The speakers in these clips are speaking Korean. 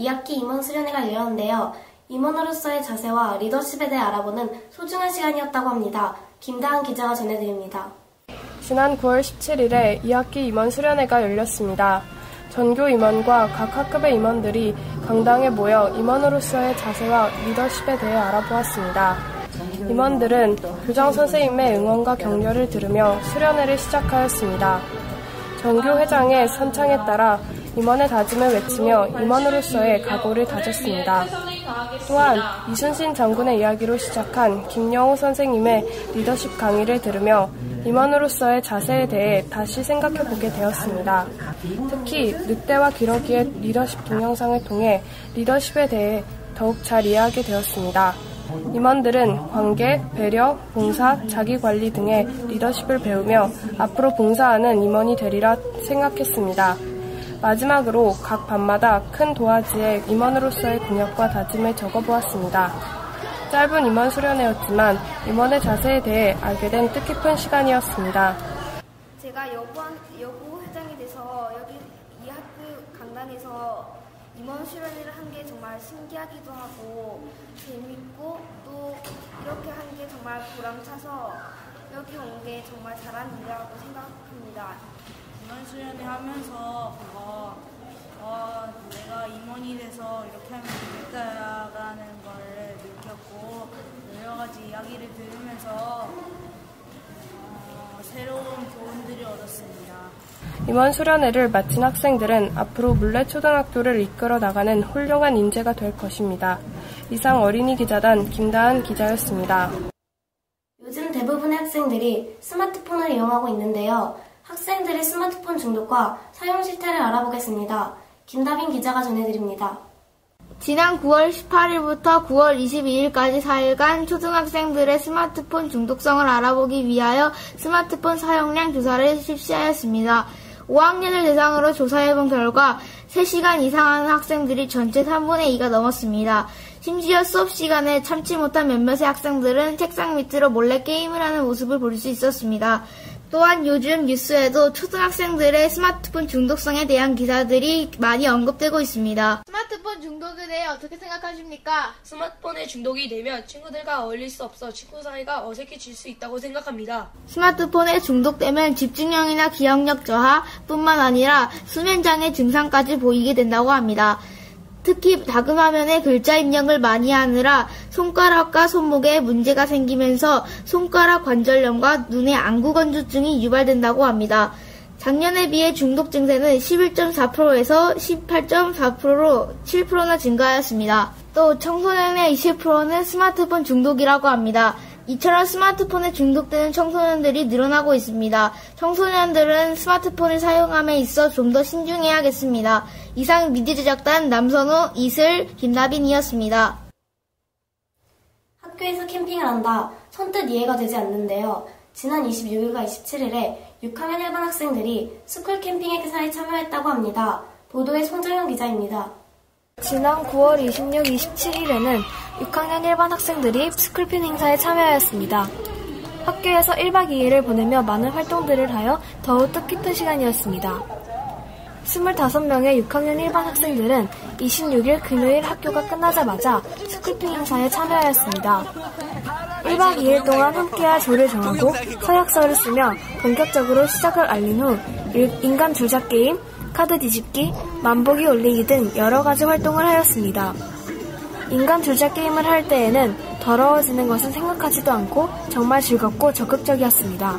2학기 임원 수련회가 열렸는데요. 임원으로서의 자세와 리더십에 대해 알아보는 소중한 시간이었다고 합니다. 김다은 기자가 전해드립니다. 지난 9월 17일에 2학기 임원 수련회가 열렸습니다. 전교 임원과 각 학급의 임원들이 강당에 모여 임원으로서의 자세와 리더십에 대해 알아보았습니다. 임원들은 교장 선생님의 응원과 격려를 들으며 수련회를 시작하였습니다. 전교 회장의 선창에 따라 임원의 다짐을 외치며 임원으로서의 각오를 다졌습니다. 또한 이순신 장군의 이야기로 시작한 김영호 선생님의 리더십 강의를 들으며 임원으로서의 자세에 대해 다시 생각해보게 되었습니다. 특히 늑대와 기러기의 리더십 동영상을 통해 리더십에 대해 더욱 잘 이해하게 되었습니다. 임원들은 관계, 배려, 봉사, 자기관리 등의 리더십을 배우며 앞으로 봉사하는 임원이 되리라 생각했습니다. 마지막으로 각 반마다 큰 도화지에 임원으로서의 공약과 다짐을 적어보았습니다. 짧은 임원 수련회였지만 임원의 자세에 대해 알게 된 뜻깊은 시간이었습니다. 제가 여고 회장이 돼서 여기 이 학교 강당에서 임원 수련회를 한 게 정말 신기하기도 하고 재밌고 또 이렇게 한 게 정말 보람차서 여기 온 게 정말 잘한 일이라고 생각합니다. 임원 수련회 하면서 내가 임원이 돼서 이렇게 하면 되겠다라는 걸 느꼈고 여러 가지 이야기를 들으면서 새로운 교훈들을 얻었습니다. 임원 수련회를 마친 학생들은 앞으로 물레초등학교를 이끌어 나가는 훌륭한 인재가 될 것입니다. 이상 어린이 기자단 김다은 기자였습니다. 요즘 대부분의 학생들이 스마트폰을 이용하고 있는데요. 학생들의 스마트폰 중독과 사용 실태를 알아보겠습니다. 김다빈 기자가 전해드립니다. 지난 9월 18일부터 9월 22일까지 4일간 초등학생들의 스마트폰 중독성을 알아보기 위하여 스마트폰 사용량 조사를 실시하였습니다. 5학년을 대상으로 조사해본 결과 3시간 이상 하는 학생들이 전체 3분의 2가 넘었습니다. 심지어 수업 시간에 참지 못한 몇몇의 학생들은 책상 밑으로 몰래 게임을 하는 모습을 볼 수 있었습니다. 또한 요즘 뉴스에도 초등학생들의 스마트폰 중독성에 대한 기사들이 많이 언급되고 있습니다. 스마트폰 중독에 대해 어떻게 생각하십니까? 스마트폰에 중독이 되면 친구들과 어울릴 수 없어 친구 사이가 어색해질 수 있다고 생각합니다. 스마트폰에 중독되면 집중력이나 기억력 저하 뿐만 아니라 수면장애 증상까지 보이게 된다고 합니다. 특히 작은 화면에 글자 입력을 많이 하느라 손가락과 손목에 문제가 생기면서 손가락 관절염과 눈의 안구건조증이 유발된다고 합니다. 작년에 비해 중독 증세는 11.4%에서 18.4%로 7%나 증가하였습니다. 또 청소년의 20%는 스마트폰 중독이라고 합니다. 이처럼 스마트폰에 중독되는 청소년들이 늘어나고 있습니다. 청소년들은 스마트폰을 사용함에 있어 좀 더 신중해야겠습니다. 이상 미디제작단 남선우, 이슬, 김나빈이었습니다. 학교에서 캠핑을 한다. 선뜻 이해가 되지 않는데요. 지난 26일과 27일에 6학년 1반 학생들이 스쿨 캠핑 행사에 참여했다고 합니다. 보도의 송정현 기자입니다. 지난 9월 26, 27일에는 6학년 1반 학생들이 스쿨캠핑 행사에 참여하였습니다. 학교에서 1박 2일을 보내며 많은 활동들을 하여 더욱 뜻깊은 시간이었습니다. 25명의 6학년 1반 학생들은 26일 금요일 학교가 끝나자마자 스쿨캠핑 행사에 참여하였습니다. 1박 2일 동안 함께할 조를 정하고 서약서를 쓰며 본격적으로 시작을 알린 후 인간 줄자 게임, 카드 뒤집기, 만보기 올리기 등 여러 가지 활동을 하였습니다. 인간 줄자 게임을 할 때에는 더러워지는 것은 생각하지도 않고 정말 즐겁고 적극적이었습니다.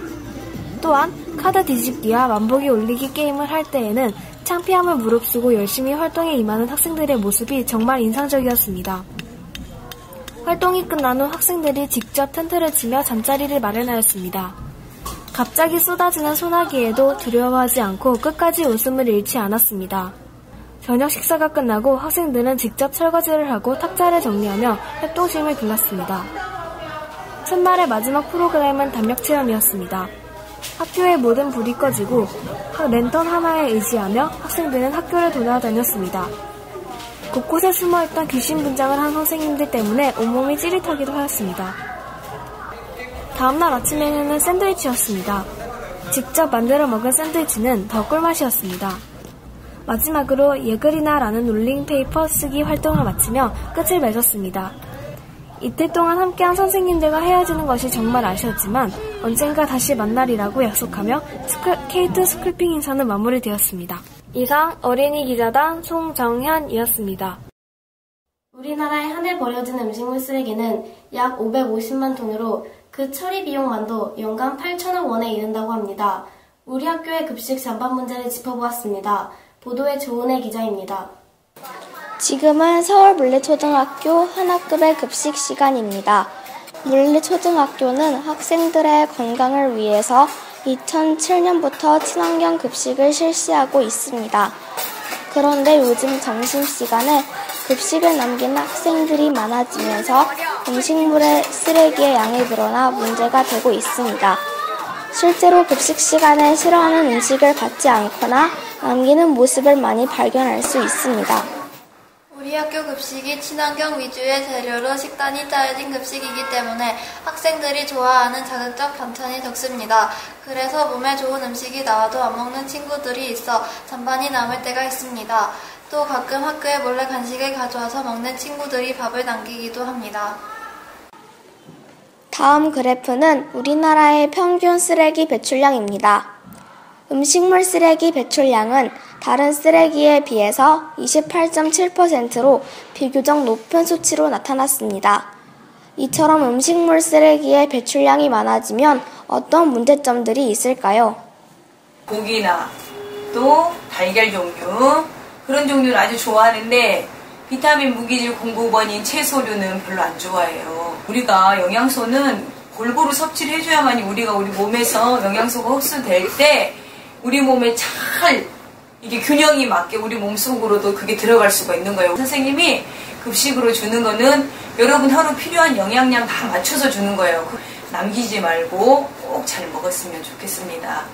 또한 카드 뒤집기와 만보기 올리기 게임을 할 때에는 창피함을 무릅쓰고 열심히 활동에 임하는 학생들의 모습이 정말 인상적이었습니다. 활동이 끝난 후 학생들이 직접 텐트를 치며 잠자리를 마련하였습니다. 갑자기 쏟아지는 소나기에도 두려워하지 않고 끝까지 웃음을 잃지 않았습니다. 저녁 식사가 끝나고 학생들은 직접 설거지를 하고 탁자를 정리하며 활동심을 길렀습니다. 첫날의 마지막 프로그램은 담력 체험이었습니다. 학교의 모든 불이 꺼지고 랜턴 하나에 의지하며 학생들은 학교를 돌아다녔습니다. 곳곳에 숨어있던 귀신 분장을 한 선생님들 때문에 온몸이 찌릿하기도 하였습니다. 다음날 아침 메뉴는 샌드위치였습니다. 직접 만들어 먹은 샌드위치는 더 꿀맛이었습니다. 마지막으로 예글이나라는 롤링페이퍼 쓰기 활동을 마치며 끝을 맺었습니다. 이틀 동안 함께한 선생님들과 헤어지는 것이 정말 아쉬웠지만 언젠가 다시 만나리라고 약속하며 K2 스쿨핑 행사는 마무리되었습니다. 이상 어린이 기자단 송정현이었습니다. 우리나라에 한 해 버려진 음식물 쓰레기는 약 550만 톤으로 그 처리 비용만도 연간 8천억 원에 이른다고 합니다. 우리 학교의 급식 잔반 문제를 짚어보았습니다. 보도에 조은혜 기자입니다. 지금은 서울 물레초등학교 하나급의 급식 시간입니다. 물레초등학교는 학생들의 건강을 위해서 2007년부터 친환경 급식을 실시하고 있습니다. 그런데 요즘 점심시간에 급식을 남기는 학생들이 많아지면서 음식물의 쓰레기의 양이 늘어나 문제가 되고 있습니다. 실제로 급식 시간에 싫어하는 음식을 받지 않거나 남기는 모습을 많이 발견할 수 있습니다. 우리 학교 급식이 친환경 위주의 재료로 식단이 짜여진 급식이기 때문에 학생들이 좋아하는 자극적 반찬이 적습니다. 그래서 몸에 좋은 음식이 나와도 안 먹는 친구들이 있어 잔반이 남을 때가 있습니다. 또 가끔 학교에 몰래 간식을 가져와서 먹는 친구들이 밥을 남기기도 합니다. 다음 그래프는 우리나라의 평균 쓰레기 배출량입니다. 음식물 쓰레기 배출량은 다른 쓰레기에 비해서 28.7%로 비교적 높은 수치로 나타났습니다. 이처럼 음식물 쓰레기의 배출량이 많아지면 어떤 문제점들이 있을까요? 고기나 또 달걀 종류, 그런 종류를 아주 좋아하는데 비타민 무기질 공급원인 채소류는 별로 안 좋아해요. 우리가 영양소는 골고루 섭취를 해줘야만이 우리 몸에서 영양소가 흡수될 때 우리 몸에 잘 이게 균형이 맞게 우리 몸속으로도 그게 들어갈 수가 있는 거예요. 선생님이 급식으로 주는 거는 여러분 하루 필요한 영양량 다 맞춰서 주는 거예요. 남기지 말고 꼭 잘 먹었으면 좋겠습니다.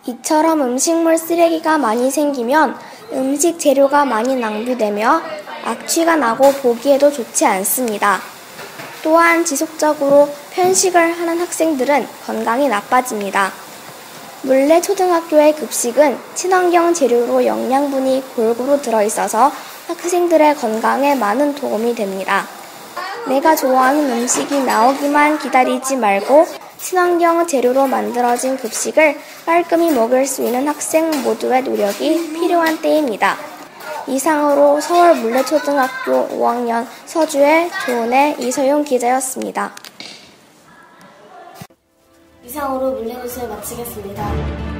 이처럼 음식물 쓰레기가 많이 생기면 음식 재료가 많이 낭비되며 악취가 나고 보기에도 좋지 않습니다. 또한 지속적으로 편식을 하는 학생들은 건강이 나빠집니다. 물레초등학교의 급식은 친환경 재료로 영양분이 골고루 들어있어서 학생들의 건강에 많은 도움이 됩니다. 내가 좋아하는 음식이 나오기만 기다리지 말고 친환경 재료로 만들어진 급식을 깔끔히 먹을 수 있는 학생 모두의 노력이 필요한 때입니다. 이상으로 서울 물레초등학교 5학년 서주의 조은혜 이서용 기자였습니다. 이상으로 물레뉴스를 마치겠습니다.